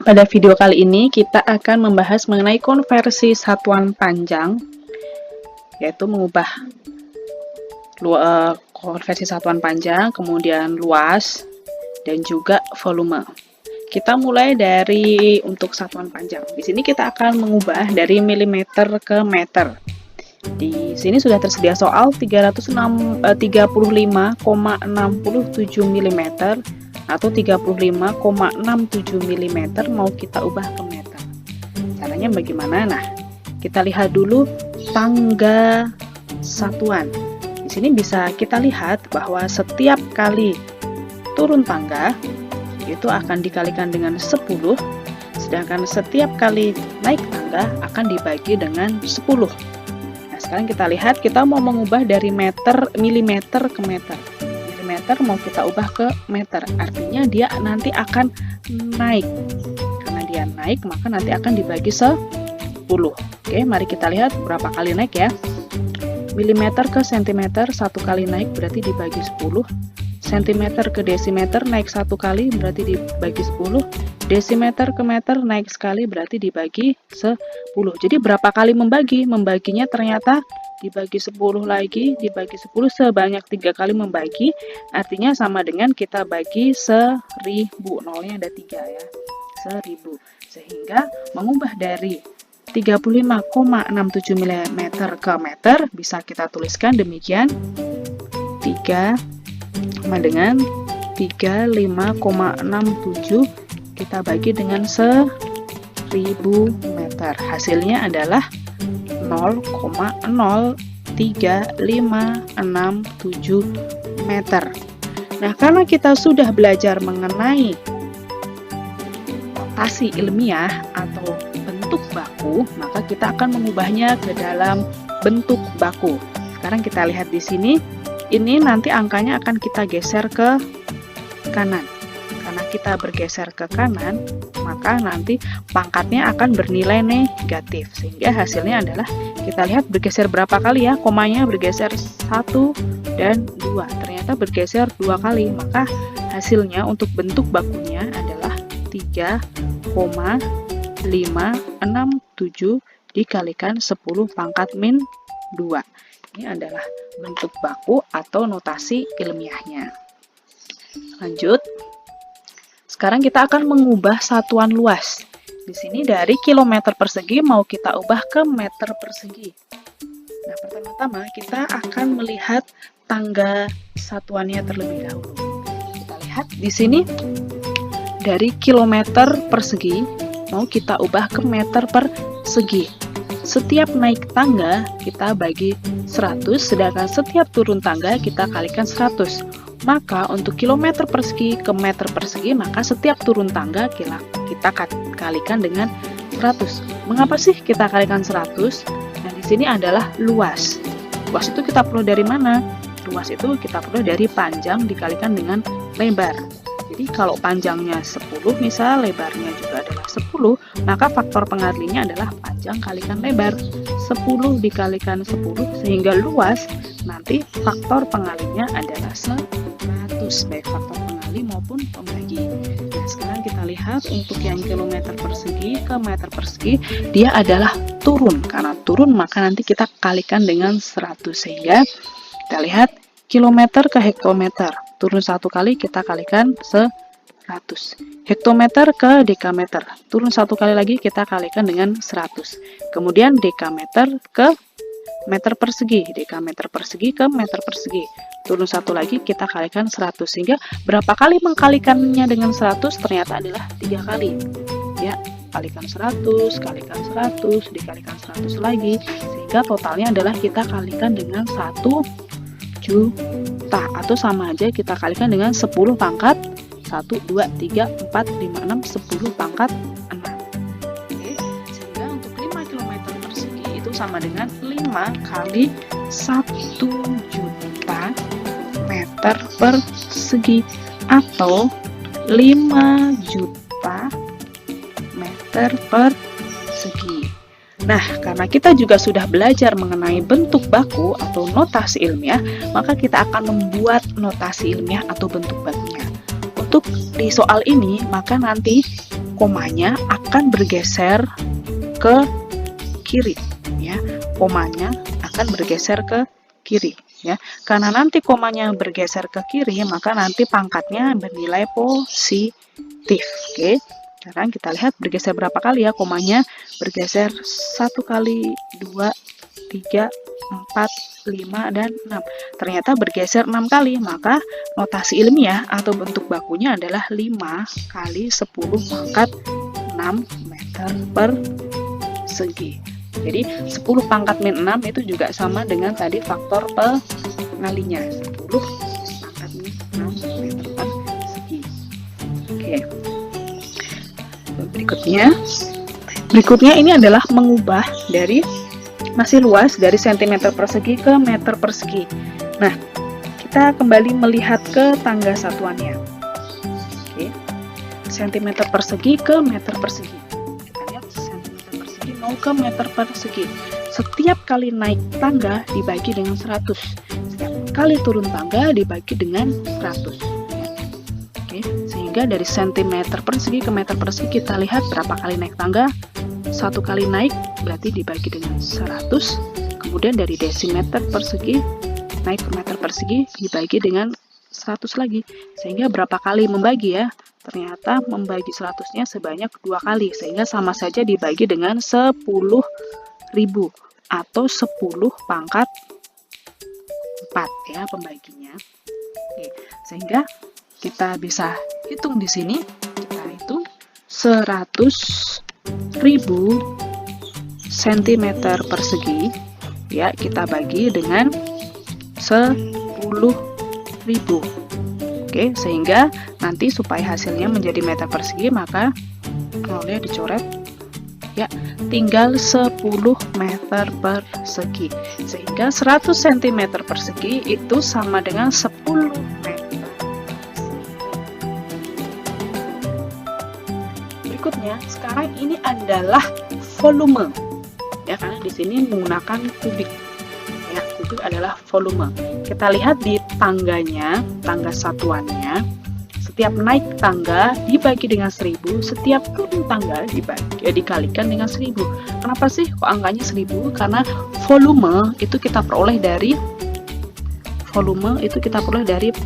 Pada video kali ini kita akan membahas mengenai konversi satuan panjang, yaitu mengubah konversi satuan panjang, kemudian luas, dan juga volume. Kita mulai dari untuk satuan panjang. Di sini kita akan mengubah dari milimeter ke meter. Di sini sudah tersedia soal 35,67 mm atau 35,67 mm mau kita ubah ke meter. Caranya bagaimana? Nah, kita lihat dulu tangga satuan. Di sini bisa kita lihat bahwa setiap kali turun tangga itu akan dikalikan dengan 10, sedangkan setiap kali naik tangga akan dibagi dengan 10. Nah, sekarang kita lihat kita mau mengubah dari milimeter ke meter. Meter mau kita ubah ke meter, artinya dia nanti akan naik. Karena dia naik, maka nanti akan dibagi 10. Oke, mari kita lihat berapa kali naik ya. Milimeter ke sentimeter, satu kali naik berarti dibagi 10. Sentimeter ke desimeter naik satu kali berarti dibagi 10. Desimeter ke meter naik sekali berarti dibagi 10. Jadi berapa kali membagi? Membaginya ternyata dibagi 10 lagi, dibagi 10 sebanyak 3 kali membagi, artinya sama dengan kita bagi 1000, nolnya ada 3 ya, 1000. Sehingga mengubah dari 35,67 mm ke meter bisa kita tuliskan demikian, 3 sama dengan 35,67 kita bagi dengan 1000 meter. Hasilnya adalah 0,03567 meter. Nah, karena kita sudah belajar mengenai notasi ilmiah atau bentuk baku, maka kita akan mengubahnya ke dalam bentuk baku. Sekarang kita lihat di sini, ini nanti angkanya akan kita geser ke kanan. Karena kita bergeser ke kanan, maka nanti pangkatnya akan bernilai negatif, sehingga hasilnya adalah kita lihat bergeser berapa kali ya, komanya bergeser 1 dan 2, ternyata bergeser 2 kali, maka hasilnya untuk bentuk bakunya adalah 3,567 dikalikan 10 pangkat min 2. Ini adalah bentuk baku atau notasi ilmiahnya. Lanjut. Sekarang kita akan mengubah satuan luas. Di sini dari kilometer persegi mau kita ubah ke meter persegi. Nah, pertama-tama kita akan melihat tangga satuannya terlebih dahulu. Kita lihat di sini dari kilometer persegi mau kita ubah ke meter persegi. Setiap naik tangga kita bagi 100, sedangkan setiap turun tangga kita kalikan 100. Maka untuk kilometer persegi ke meter persegi, maka setiap turun tangga kita kalikan dengan 100. Mengapa sih kita kalikan 100? Nah, di sini adalah luas. Luas itu kita perlu dari mana? Luas itu kita perlu dari panjang dikalikan dengan lebar. Jadi kalau panjangnya 10 misal, lebarnya juga adalah 10, maka faktor pengalinya adalah panjang kalikan lebar. 10 dikalikan 10, sehingga luas nanti faktor pengalinya adalah 100, baik faktor pengali maupun pembagi. Nah, sekarang kita lihat untuk yang kilometer persegi ke meter persegi, dia adalah turun. Karena turun maka nanti kita kalikan dengan 100, sehingga kita lihat kilometer ke hektometer, turun satu kali kita kalikan 100. Hektometer ke dekameter, turun satu kali lagi kita kalikan dengan 100. Kemudian dekameter ke meter persegi, dekameter persegi ke meter persegi, turun satu lagi kita kalikan 100. Sehingga berapa kali mengkalikannya dengan 100? Ternyata adalah 3 kali ya, kalikan 100, kalikan 100, dikalikan 100 lagi, sehingga totalnya adalah kita kalikan dengan 1 juta, atau sama aja kita kalikan dengan 10 pangkat 1, 2, 3, 4, 5, 6, 10 pangkat 6. Oke, sehingga untuk 5 km persegi itu sama dengan 5 kali 1 juta meter persegi, atau 5 juta meter persegi. Nah, karena kita juga sudah belajar mengenai bentuk baku atau notasi ilmiah, maka kita akan membuat notasi ilmiah atau bentuk bakunya. Untuk di soal ini, maka nanti komanya akan bergeser ke kiri, ya. Komanya akan bergeser ke kiri, ya. Karena nanti komanya bergeser ke kiri, maka nanti pangkatnya bernilai positif. Oke. Sekarang kita lihat bergeser berapa kali ya komanya. Bergeser 1 kali, 2, 3, 4, 5, dan 6. Ternyata bergeser 6 kali, maka notasi ilmiah atau bentuk bakunya adalah 5 kali 10 pangkat 6 meter persegi. Jadi 10 pangkat min 6 itu juga sama dengan tadi faktor pengalinya, 10 pangkat min 6 meter persegi. Oke. Berikutnya ini adalah mengubah dari masih luas dari cm persegi ke meter persegi. Nah, kita kembali melihat ke tangga satuannya. Oke. Cm persegi ke meter persegi. Kita lihat cm persegi mau ke meter persegi. Setiap kali naik tangga dibagi dengan 100. Setiap kali turun tangga dibagi dengan 100. Oke, sehingga dari cm persegi ke meter persegi kita lihat berapa kali naik tangga. 1 kali naik berarti dibagi dengan 100. Kemudian dari desimeter persegi naik ke meter persegi dibagi dengan 100 lagi. Sehingga berapa kali membagi ya? Ternyata membagi 100-nya sebanyak 2 kali. Sehingga sama saja dibagi dengan 10.000 atau 10 pangkat 4 ya pembaginya. Oke, sehingga kita bisa hitung di sini. Kita hitung 100.000 cm persegi ya, kita bagi dengan 10.000. Oke, sehingga nanti supaya hasilnya menjadi meter persegi maka nolnya dicoret ya, tinggal 10 meter persegi, sehingga 100 cm persegi itu sama dengan 10 meter. Berikutnya, sekarang ini adalah volume. Ya, karena di sini menggunakan kubik. Ya, kubik adalah volume. Kita lihat di tangganya, tangga satuannya. Setiap naik tangga dibagi dengan 1000, setiap turun tangga dikalikan dengan 1000. Kenapa sih kok angkanya 1000? Karena volume itu kita peroleh dari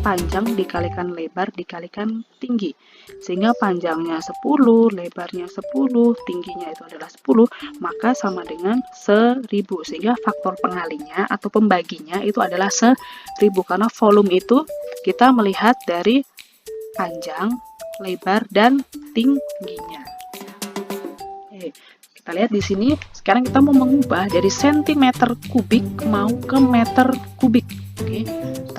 panjang dikalikan lebar dikalikan tinggi. Sehingga panjangnya 10, lebarnya 10, tingginya itu adalah 10, maka sama dengan 1000. Sehingga faktor pengalinya atau pembaginya itu adalah 1000. Karena volume itu kita melihat dari panjang, lebar, dan tingginya. Oke, kita lihat di sini. Sekarang kita mau mengubah dari cm kubik mau ke meter kubik. Oke,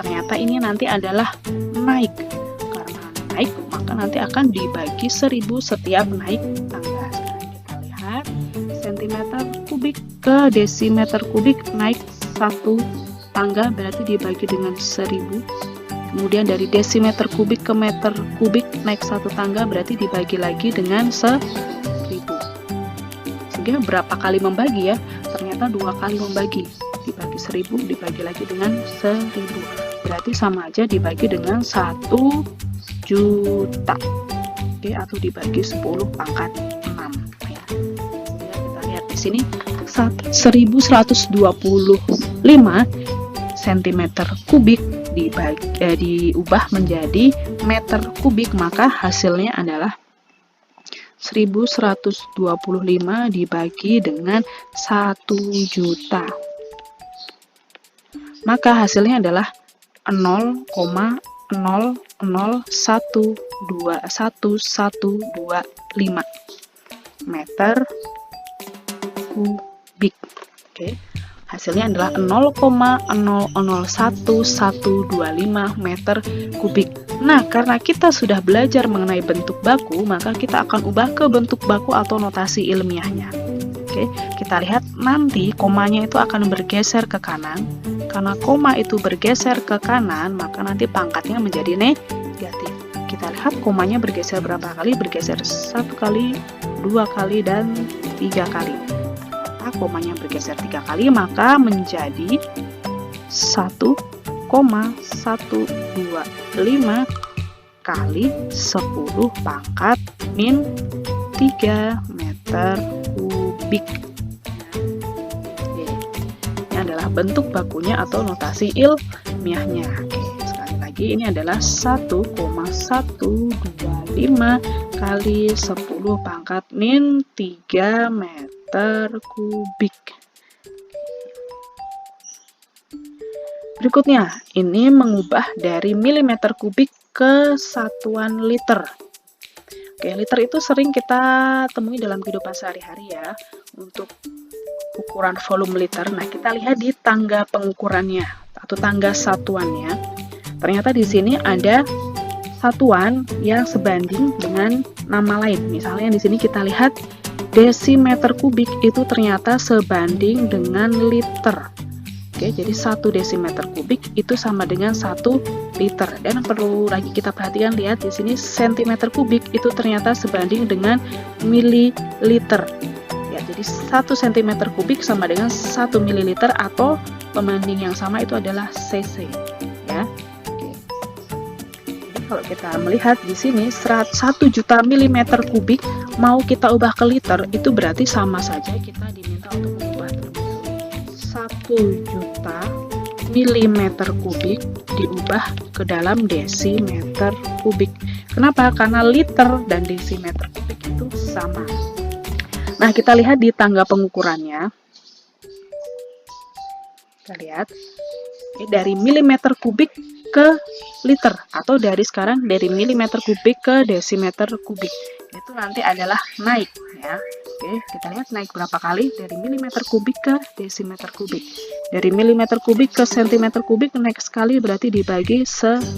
ternyata ini nanti adalah naik. Karena naik, maka nanti akan dibagi 1000 setiap naik tangga. Sekarang kita lihat cm kubik ke desimeter kubik naik 1 tangga berarti dibagi dengan 1000. Kemudian dari desimeter kubik ke meter kubik naik 1 tangga berarti dibagi lagi dengan 1000. Sehingga berapa kali membagi ya? Ternyata 2 kali membagi. Dibagi 1000 dibagi lagi dengan 1000. Berarti sama aja dibagi dengan 1 juta. Oke, atau dibagi 10 pangkat 6 ya. Kita lihat di sini 1125 cm kubik diubah menjadi meter kubik, maka hasilnya adalah 1125 dibagi dengan 1 juta. Maka hasilnya adalah 0,001125 meter kubik. Oke. Hasilnya adalah 0,001125 meter kubik. Nah, karena kita sudah belajar mengenai bentuk baku, maka kita akan ubah ke bentuk baku atau notasi ilmiahnya. Oke, kita lihat nanti komanya itu akan bergeser ke kanan. Karena koma itu bergeser ke kanan, maka nanti pangkatnya menjadi negatif. Kita lihat komanya bergeser berapa kali? Bergeser 1 kali, 2 kali, dan 3 kali. Komanya bergeser 3 kali, maka menjadi 1,125 kali 10 pangkat min 3 meter kubik. Oke, ini adalah bentuk bakunya atau notasi ilmiahnya. Oke, sekali lagi ini adalah 1,125 kali 10 pangkat min 3 meter kubik. Berikutnya, ini mengubah dari milimeter kubik ke satuan liter. Oke, liter itu sering kita temui dalam kehidupan sehari-hari ya, untuk ukuran volume liter. Nah, kita lihat di tangga pengukurannya atau tangga satuannya. Ternyata di sini ada satuan yang sebanding dengan nama lain. Misalnya di sini kita lihat desimeter kubik itu ternyata sebanding dengan liter. Oke, jadi 1 desimeter kubik itu sama dengan 1 liter. Dan perlu lagi kita perhatikan, lihat di sini sentimeter kubik itu ternyata sebanding dengan mililiter. Ya, jadi 1 cm kubik sama dengan 1 mililiter atau pembanding yang sama itu adalah cc. Ya. Oke. Jadi kalau kita melihat di sini 1 juta milimeter kubik mau kita ubah ke liter, itu berarti sama saja kita diminta untuk mengubah 1 juta milimeter kubik diubah ke dalam desimeter kubik. Kenapa? Karena liter dan desimeter kubik itu sama. Nah, kita lihat di tangga pengukurannya. Kita lihat dari milimeter kubik ke liter, atau dari sekarang dari milimeter kubik ke desimeter kubik. Itu nanti adalah naik ya. Oke, kita lihat naik berapa kali dari milimeter kubik ke desimeter kubik. Dari milimeter kubik ke sentimeter kubik naik sekali, berarti dibagi 1000.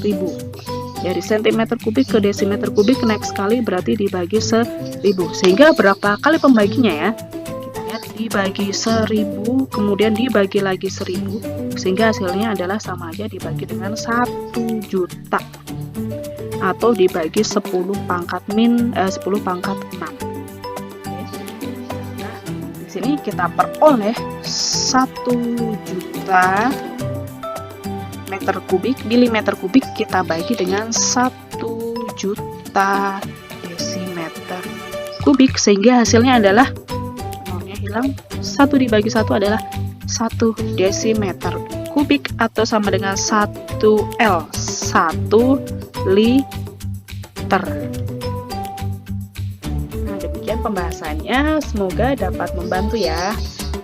Dari sentimeter kubik ke desimeter kubik naik sekali, berarti dibagi 1000. Sehingga berapa kali pembaginya ya? Kita lihat dibagi 1000, kemudian dibagi lagi 1000, sehingga hasilnya adalah sama aja dibagi dengan 1 juta. Atau dibagi 10 pangkat 6. Di sini kita peroleh 1 juta milimeter kubik kita bagi dengan 1 juta desimeter kubik, sehingga hasilnya adalah nolnya hilang, 1 dibagi 1 adalah 1 desimeter kubik atau sama dengan 1L, 1 liter. Nah, demikian pembahasannya, semoga dapat membantu ya.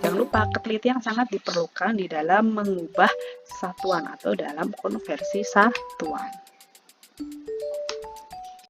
Jangan lupa, ketelitian sangat diperlukan di dalam mengubah satuan atau dalam konversi satuan.